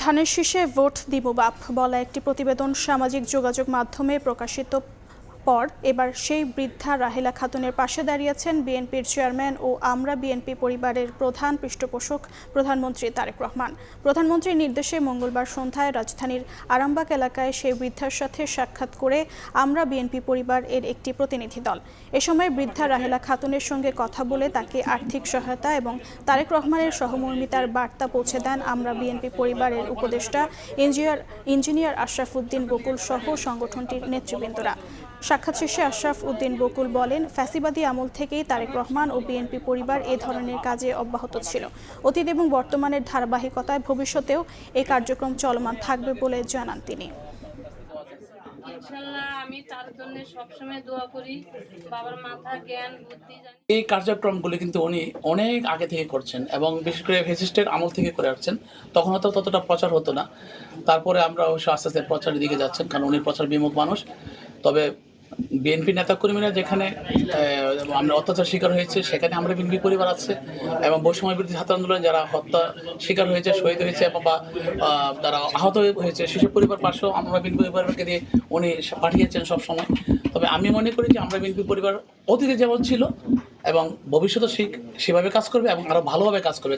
ধানের শীষে ভোট দিব বাপ বলা একটি প্রতিবেদন সামাজিক যোগাযোগ মাধ্যমে প্রকাশিত পর এবার সেই বৃদ্ধা রাহেলা খাতুনের পাশে দাঁড়িয়েছেন বিএনপির চেয়ারম্যান ও আমরা বিএনপি পরিবারের প্রধান পৃষ্ঠপোষক প্রধানমন্ত্রী তারেক রহমান। প্রধানমন্ত্রীর নির্দেশে মঙ্গলবার সন্ধ্যায় রাজধানীর আরামবাগ এলাকায় সেই বৃদ্ধার সাথে সাক্ষাৎ করে আমরা বিএনপি পরিবার এর একটি প্রতিনিধি দল। এ সময় বৃদ্ধা রাহেলা খাতুনের সঙ্গে কথা বলে তাকে আর্থিক সহায়তা এবং তারেক রহমানের সহমর্মিতার বার্তা পৌঁছে দেন আমরা বিএনপি পরিবারের উপদেষ্টা ইঞ্জিনিয়ার আশরাফ উদ্দিন বকুল সহ সংগঠনটির নেতৃবৃন্দরা। সাক্ষাৎ শেষে আশরাফ উদ্দিন বকুল বলেন, ফ্যাসিবাদী আমল থেকেই তারেক রহমান ও বিএনপি পরিবার এ ধরনের কাজে অব্যাহত ছিল। অতীত এবং বর্তমানের ধারাবাহিকতায় ভবিষ্যতেও এই কার্যক্রম চলমান থাকবে বলে জানান তিনি। ইনশাআল্লাহ আমি তার জন্য সবসময় দোয়া করি, বাবার মাথা জ্ঞান বুদ্ধি। এই কার্যক্রমগুলি কিন্তু উনি অনেক আগে থেকে করছেন এবং বিশেষ করে ফ্যাসিস্টের আমল থেকে করে আসছেন। তখন হয়তো ততটা প্রচার হতো না, তারপরে আমরা অবশ্য আস্তে আস্তে প্রচারের দিকে যাচ্ছেন, কারণ উনি প্রচার বিমুখ মানুষ। তবে বিএনপি নেতাকর্মীরা যেখানে আমরা অত্যাচার শিকার হয়েছে সেখানে আমরা বিএনপি পরিবার আছে, এবং বৈষম্য বিরোধী ছাত্র আন্দোলনে যারা হত্যা শিকার হয়েছে, শহীদ হয়েছে এবং বা যারা আহত হয়েছে সেসব পরিবার পাশেও আমরা বিএনপি পরিবারকে দিয়ে উনি পাঠিয়েছেন সব সময়। তবে আমি মনে করি যে আমরা বিএনপি পরিবার অতীতে যেমন ছিল এবং ভবিষ্যতে সেভাবে কাজ করবে এবং আরও ভালোভাবে কাজ করবে।